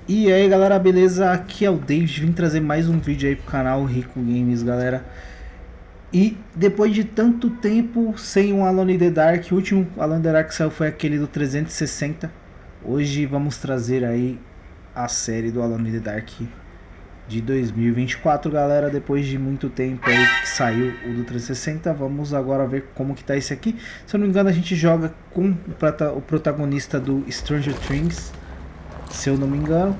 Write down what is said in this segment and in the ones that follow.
E aí galera, beleza? Aqui é o David, vim trazer mais um vídeo aí pro canal Rico Games, galera. E depois de tanto tempo sem um Alone in the Dark, o último Alone in the Dark que saiu foi aquele do 360. Hoje vamos trazer aí a série do Alone in the Dark de 2024, galera. Depois de muito tempo aí que saiu o do 360, vamos agora ver como que tá esse aqui. Se eu não me engano, a gente joga com o protagonista do Stranger Things, se eu não me engano.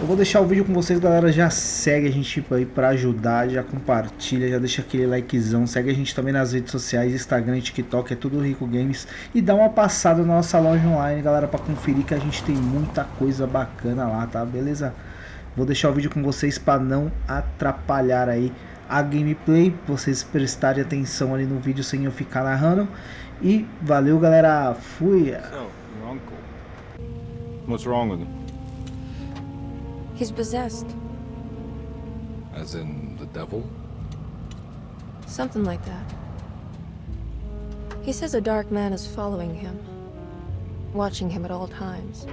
Eu vou deixar o vídeo com vocês, galera. Já segue a gente aí pra ajudar, já compartilha, já deixa aquele likezão. Segue a gente também nas redes sociais, Instagram e TikTok, é tudo Rico Games. E dá uma passada na nossa loja online, galera, pra conferir que a gente tem muita coisa bacana lá, tá? Beleza? Vou deixar o vídeo com vocês pra não atrapalhar aí a gameplay, vocês prestarem atenção ali no vídeo sem eu ficar narrando. E valeu, galera. Fui! So, your uncle. What's wrong with him? He's possessed. As in the devil? Something like that. He says a dark man is following him, watching him at all times.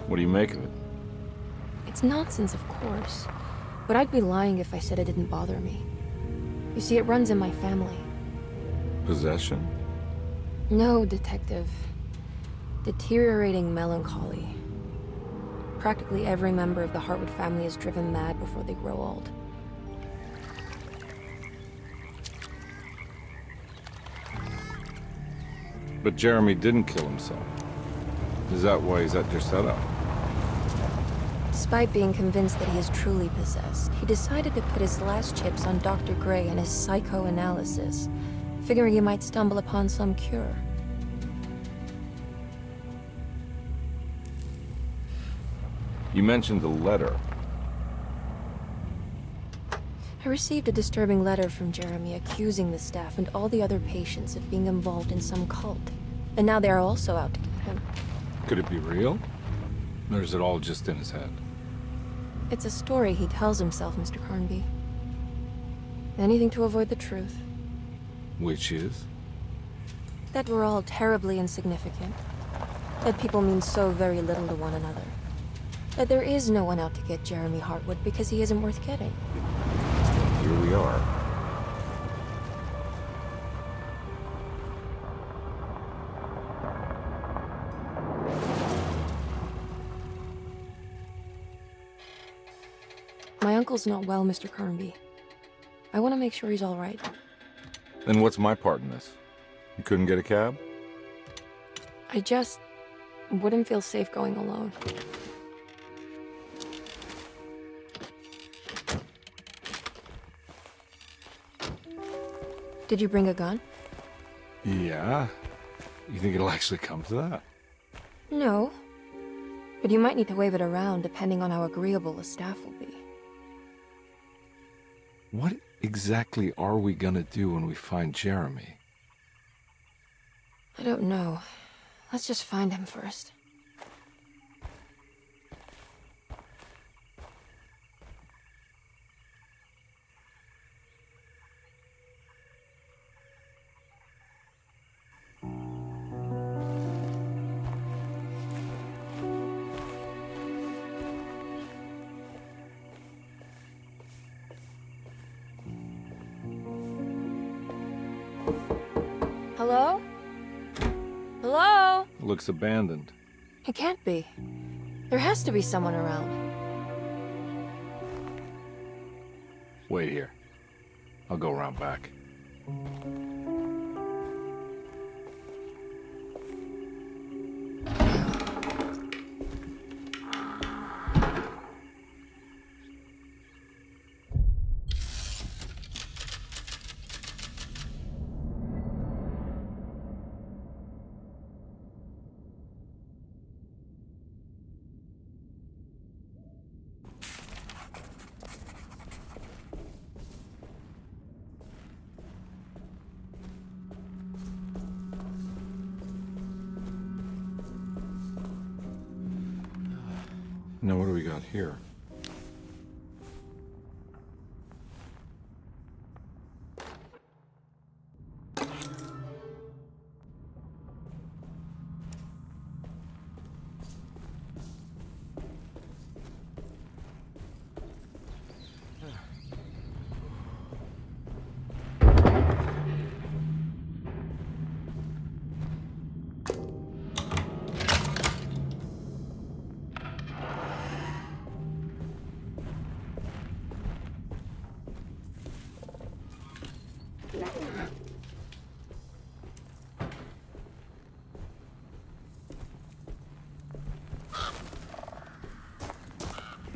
What do you make of it? It's nonsense, of course, but I'd be lying if I said it didn't bother me. You see, it runs in my family. Possession? No, Detective. Deteriorating melancholy. Practically every member of the Hartwood family is driven mad before they grow old. But Jeremy didn't kill himself. Is that why he's at your setup? Despite being convinced that he is truly possessed, he decided to put his last chips on Dr. Gray and his psychoanalysis, figuring he might stumble upon some cure. You mentioned the letter. I received a disturbing letter from Jeremy accusing the staff and all the other patients of being involved in some cult. And now they are also out to get him. Could it be real? Or is it all just in his head? It's a story he tells himself, Mr. Carnby. Anything to avoid the truth. Which is? That we're all terribly insignificant. That people mean so very little to one another. That there is no one out to get Jeremy Hartwood because he isn't worth getting. Here we are. My uncle's not well, Mr. Carnby. I want to make sure he's all right. Then what's my part in this? You couldn't get a cab? I just wouldn't feel safe going alone. Did you bring a gun? Yeah. You think it'll actually come to that? No. But you might need to wave it around depending on how agreeable the staff will be. What exactly are we gonna do when we find Jeremy? I don't know. Let's just find him first. Hello? Hello? Looks abandoned. It can't be. There has to be someone around. Wait here. I'll go around back. Now what do we got here?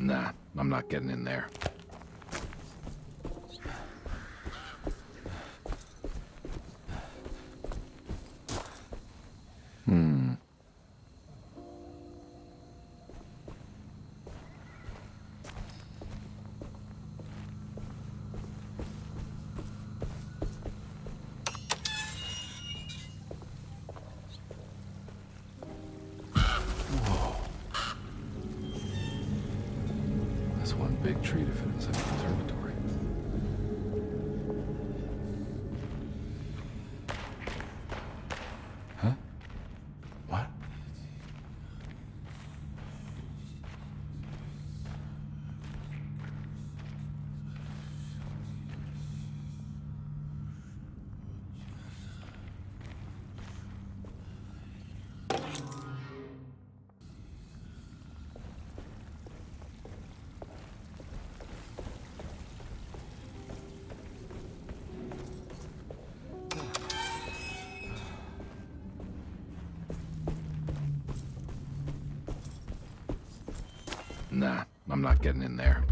Nah, I'm not getting in there. That's one big tree to fit inside the observatory. Huh? What? Nah, I'm not getting in there.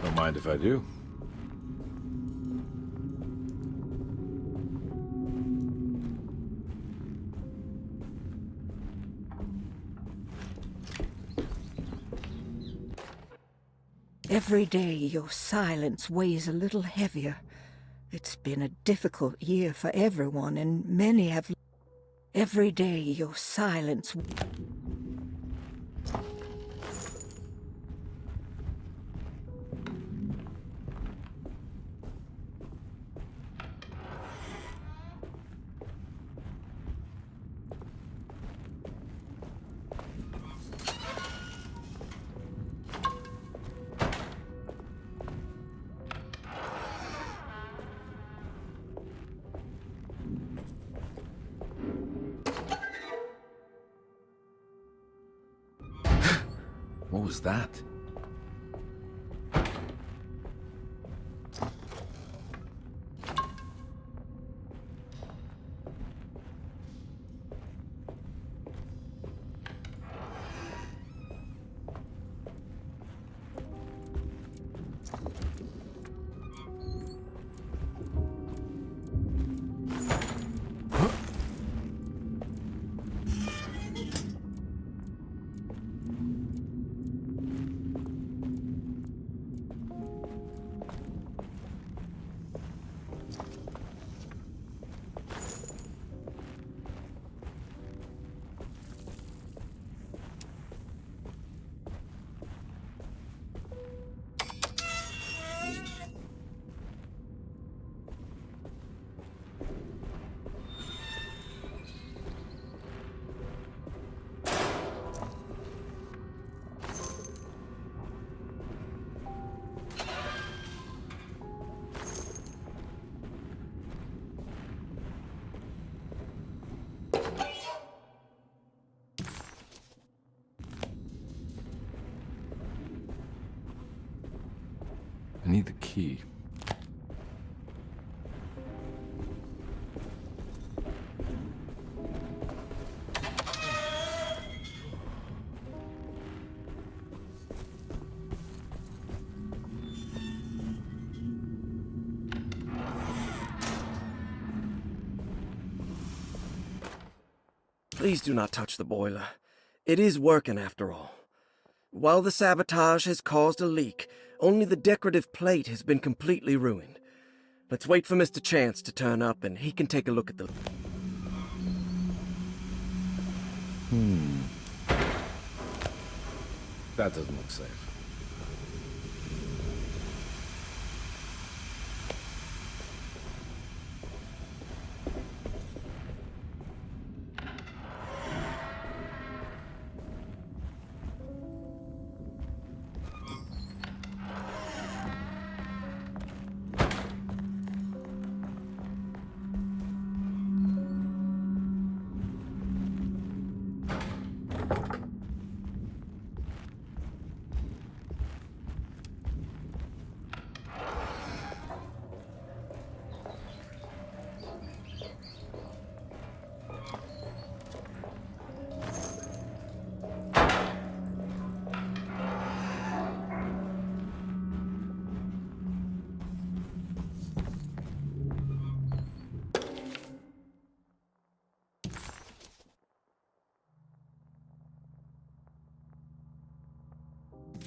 Don't mind if I do. Every day your silence weighs a little heavier. It's been a difficult year for everyone, and many have... Every day your silence... What was that? I need the key. Please do not touch the boiler. It is working after all. While the sabotage has caused a leak, only the decorative plate has been completely ruined. Let's wait for Mr. Chance to turn up and he can take a look at the... That doesn't look safe.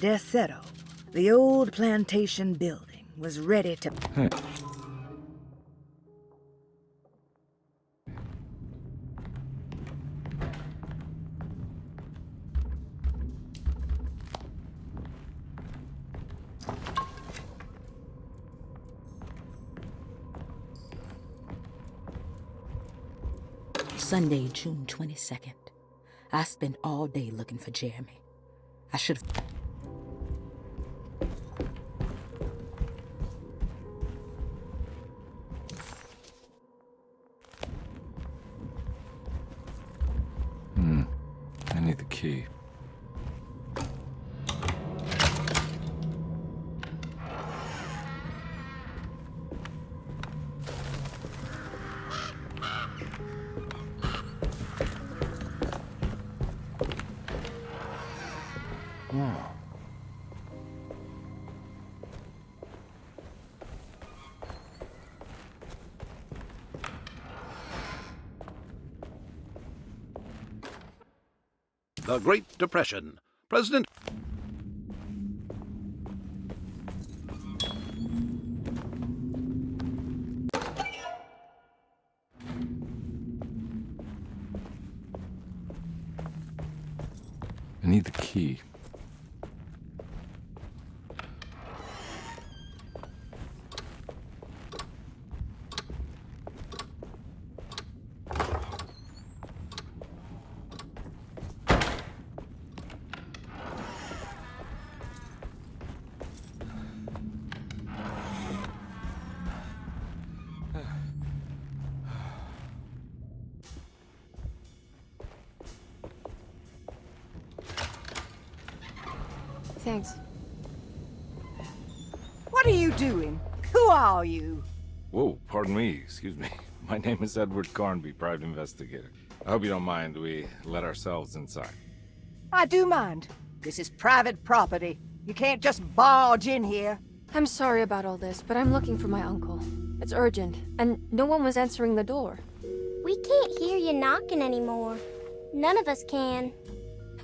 Desero, the old plantation building, was ready to... Sunday, June 22nd. I spent all day looking for Jeremy. I should have... I need the key. Oh. The Great Depression. President... I need the key. Thanks. What are you doing? Who are you? Whoa, pardon me, excuse me. My name is Edward Carnby, private investigator. I hope you don't mind we let ourselves inside. I do mind. This is private property. You can't just barge in here. I'm sorry about all this, but I'm looking for my uncle. It's urgent, and no one was answering the door. We can't hear you knocking anymore. None of us can.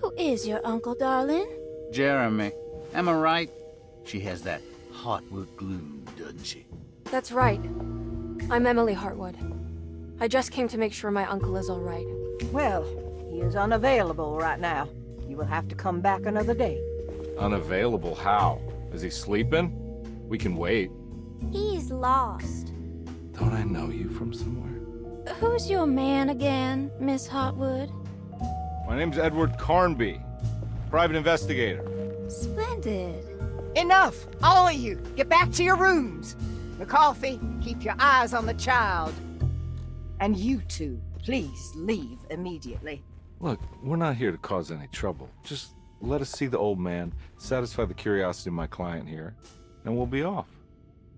Who is your uncle, darling? Jeremy. Am I right? She has that heartwood glue, doesn't she? That's right. I'm Emily Hartwood. I just came to make sure my uncle is all right. Well, he is unavailable right now. You will have to come back another day. Unavailable how? Is he sleeping? We can wait. He's lost. Don't I know you from somewhere? Who's your man again, Miss Hartwood? My name's Edward Carnby, private investigator. Splendid. Enough! All of you, get back to your rooms. McCarthy, keep your eyes on the child. And you two, please leave immediately. Look, we're not here to cause any trouble. Just let us see the old man, satisfy the curiosity of my client here, and we'll be off.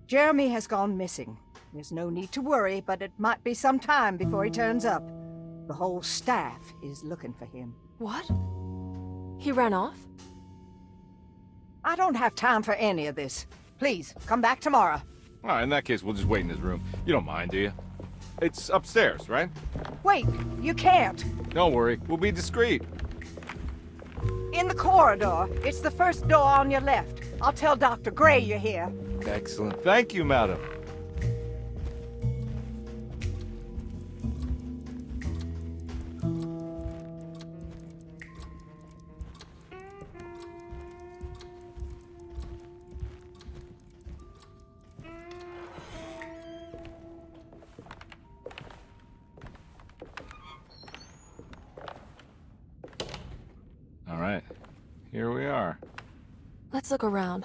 Jeremy has gone missing. There's no need to worry, but it might be some time before he turns up. The whole staff is looking for him. What? He ran off? I don't have time for any of this. Please, come back tomorrow. All right, in that case, we'll just wait in his room. You don't mind, do you? It's upstairs, right? Wait, you can't. Don't worry, we'll be discreet. In the corridor. It's the first door on your left. I'll tell Dr. Gray you're here. Excellent. Thank you, madam. Let's look around.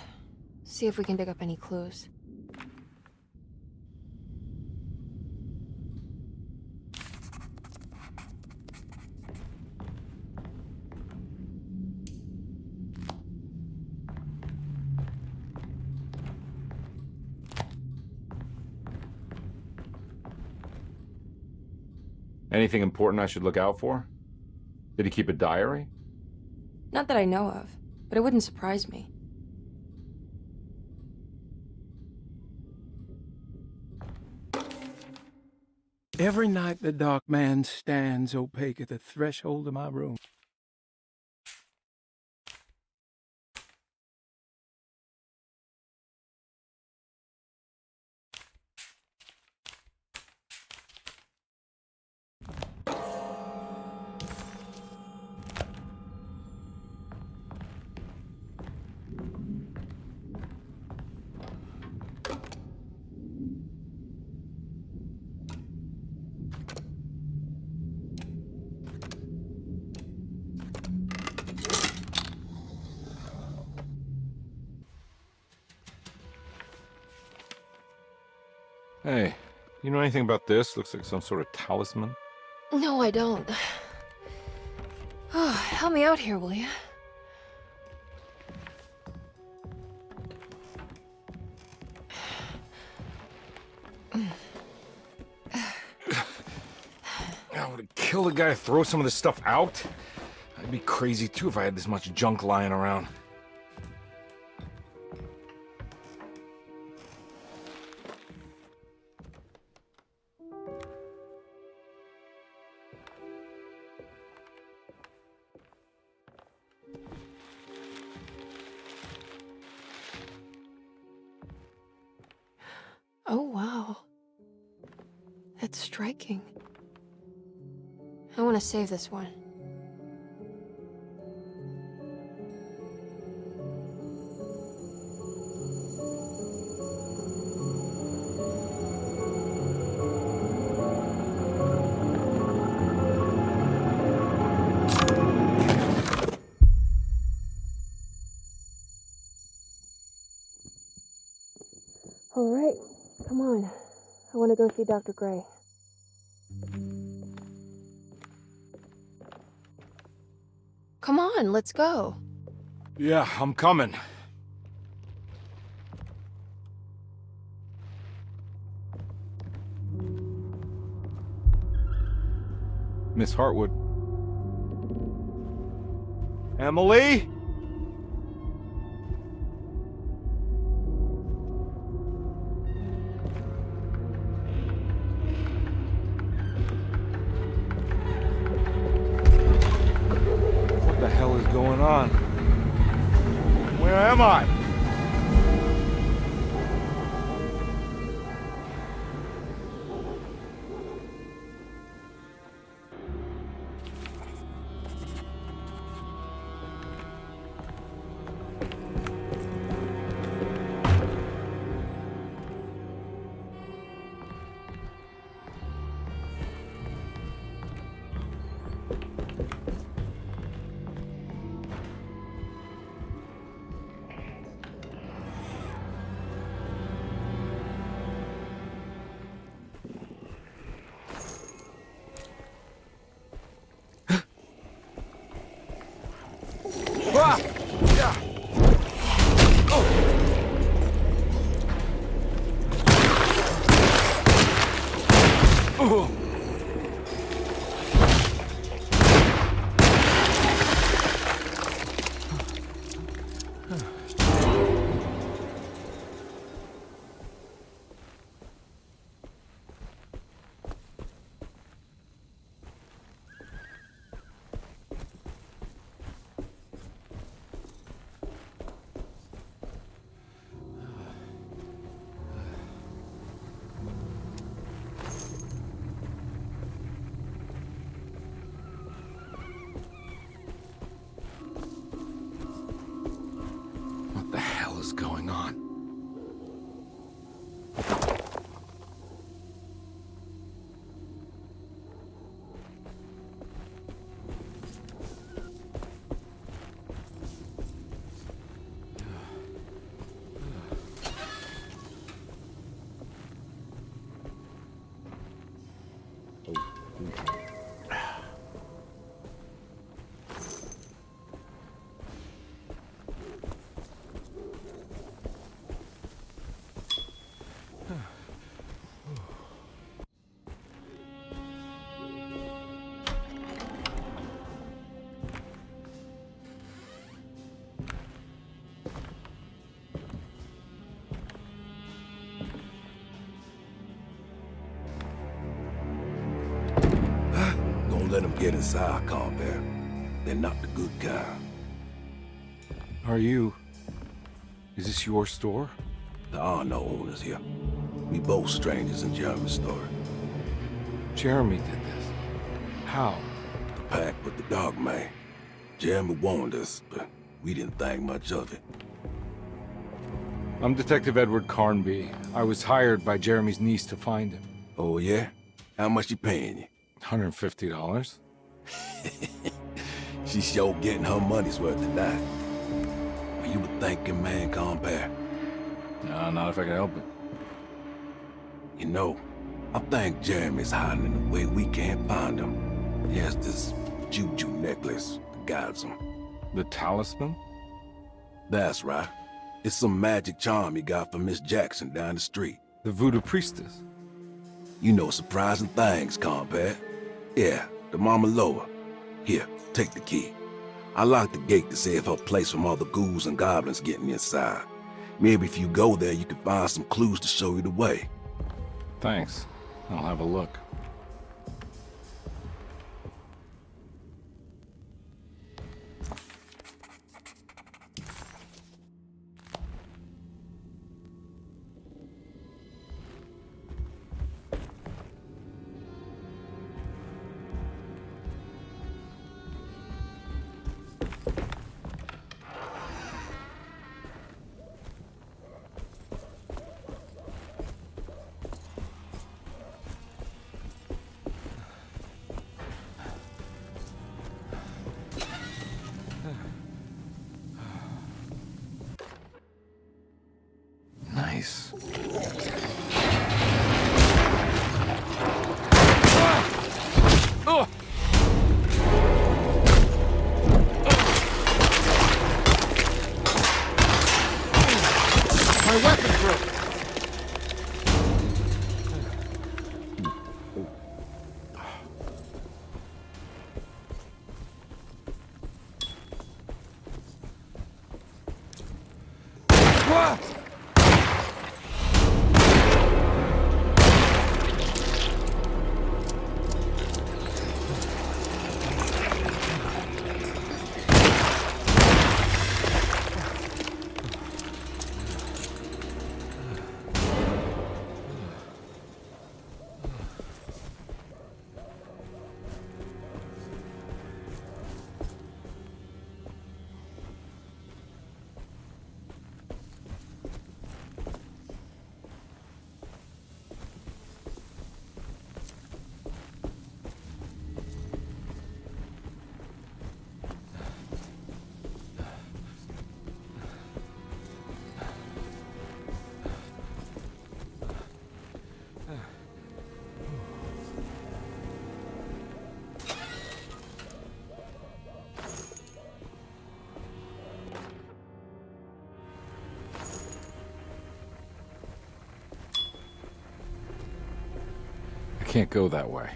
See if we can dig up any clues. Anything important I should look out for? Did he keep a diary? Not that I know of, but it wouldn't surprise me. Every night the dark man stands opaque at the threshold of my room. Hey, you know anything about this? Looks like some sort of talisman. No, I don't. Oh, help me out here, will you? I would kill the guy to throw some of this stuff out. I'd be crazy too if I had this much junk lying around. Oh, wow. That's striking. I want to save this one. All right, come on. I want to go see Dr. Gray. Come on, let's go. Yeah, I'm coming. Miss Hartwood. Emily? What the hell is going on? Where am I? Ah! Yeah. Oh. let them get inside, compare. They're not the good kind. Is this your store? There are no owners here. We both strangers in Jeremy's story. Jeremy did this. How? The pact with the dog man. Jeremy warned us, but we didn't think much of it. I'm Detective Edward Carnby. I was hired by Jeremy's niece to find him. Oh, yeah? How much she paying you? $150. She's sure getting her money's worth tonight. Are you a thinking man, compare? No, not if I can help it. You know, I think Jeremy's hiding in a way we can't find him. He has this juju necklace that guides him. The talisman? That's right. It's some magic charm he got from Miss Jackson down the street. The voodoo priestess? You know surprising things, compare. Yeah, the Mama Loa. Here, take the key. I locked the gate to save her place from all the ghouls and goblins getting inside. Maybe if you go there, you can find some clues to show you the way. Thanks. I'll have a look. Nice. My weapon broke. Can't go that way.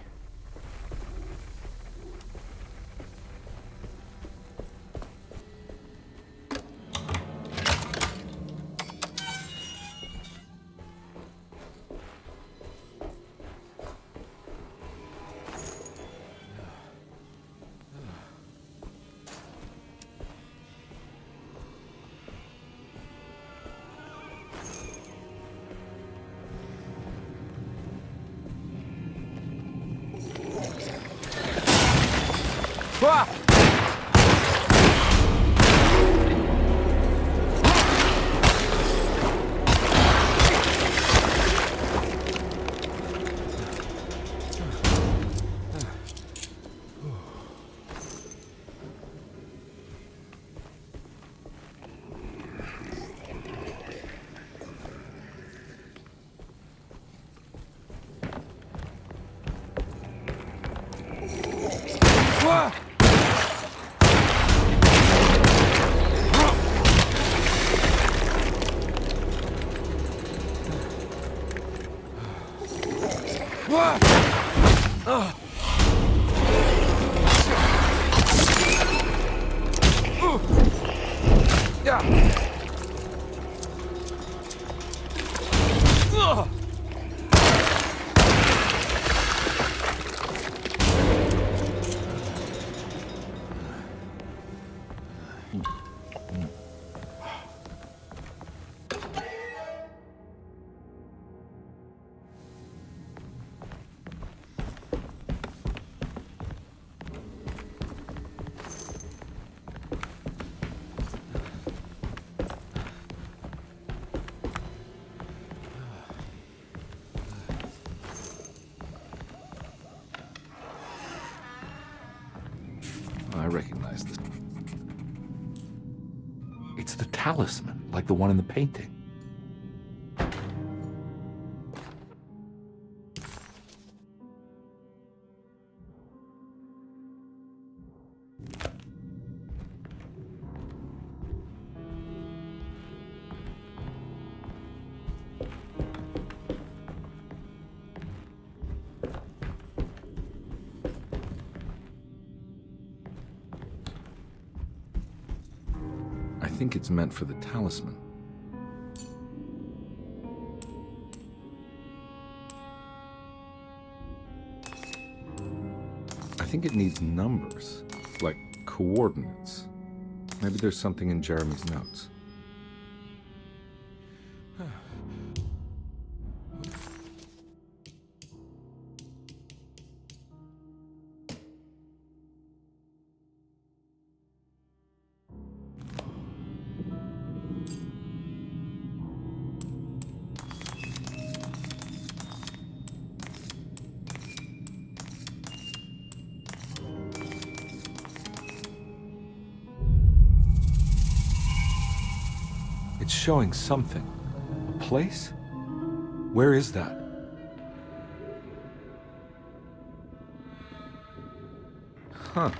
is this? It's the talisman, like the one in the painting. I think it's meant for the talisman. I think it needs numbers, like coordinates. Maybe there's something in Jeremy's notes. It's showing something. A place? Where is that? Huh.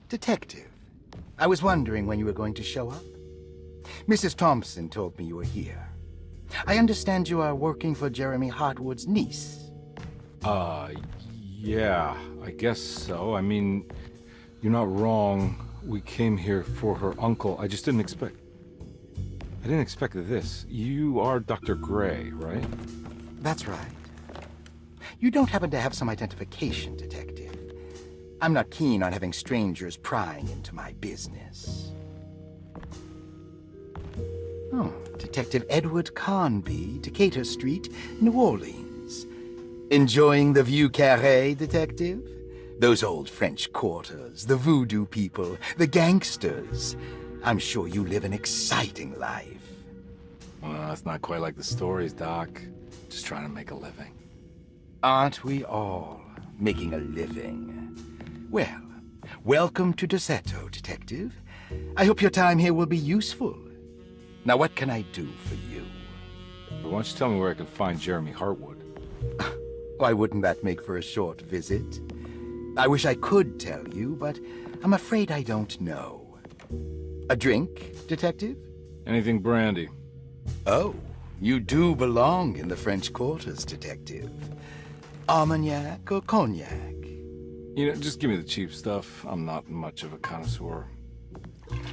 Detective, I was wondering when you were going to show up. Mrs. Thompson told me you were here. I understand you are working for Jeremy Hartwood's niece. Yeah, I guess so. I mean, you're not wrong. We came here for her uncle. I just didn't expect... I didn't expect this. You are Dr. Gray, right? That's right. You don't happen to have some identification, Detective. I'm not keen on having strangers prying into my business. Oh, Detective Edward Carnby, Decatur Street, New Orleans. Enjoying the Vieux Carré, Detective? Those old French quarters, the voodoo people, the gangsters. I'm sure you live an exciting life. Well, it's not quite like the stories, Doc. Just trying to make a living. Aren't we all making a living? Well, welcome to Deseto, Detective. I hope your time here will be useful. Now, what can I do for you? Why don't you tell me where I can find Jeremy Hartwood? Why wouldn't that make for a short visit? I wish I could tell you, but I'm afraid I don't know. A drink, Detective? Anything brandy. Oh, you do belong in the French quarters, Detective. Armagnac or cognac? You know, just give me the cheap stuff. I'm not much of a connoisseur.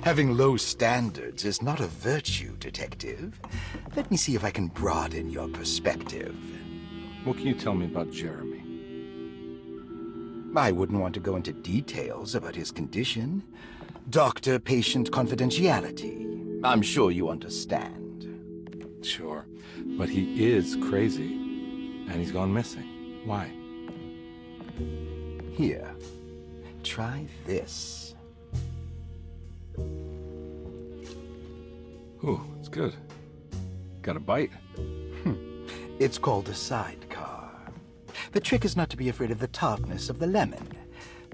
Having low standards is not a virtue, Detective. Let me see if I can broaden your perspective. What can you tell me about Jeremy? I wouldn't want to go into details about his condition. Doctor-patient confidentiality. I'm sure you understand. Sure, but he is crazy, and he's gone missing. Why? Here, try this. Ooh, it's good. Got a bite? It's called a sidecar. The trick is not to be afraid of the tartness of the lemon.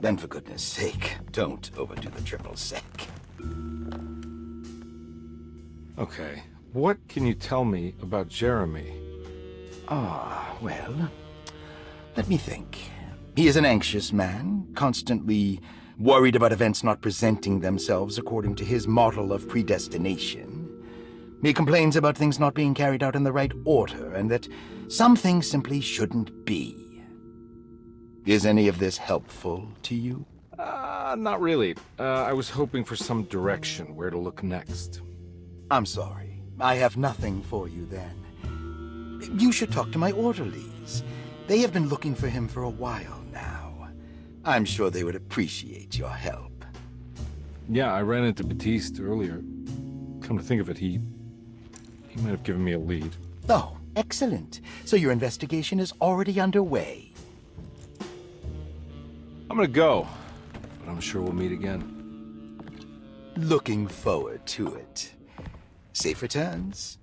Then, for goodness sake, don't overdo the triple sec. Okay, what can you tell me about Jeremy? Well, let me think. He is an anxious man, constantly worried about events not presenting themselves according to his model of predestination. He complains about things not being carried out in the right order, and that some things simply shouldn't be. Is any of this helpful to you? Not really. I was hoping for some direction where to look next. I'm sorry. I have nothing for you then. You should talk to my orderlies. They have been looking for him for a while now. I'm sure they would appreciate your help. Yeah, I ran into Batiste earlier. Come to think of it, he might have given me a lead. Oh, excellent. So your investigation is already underway. I'm gonna go, but I'm sure we'll meet again. Looking forward to it. Safe returns.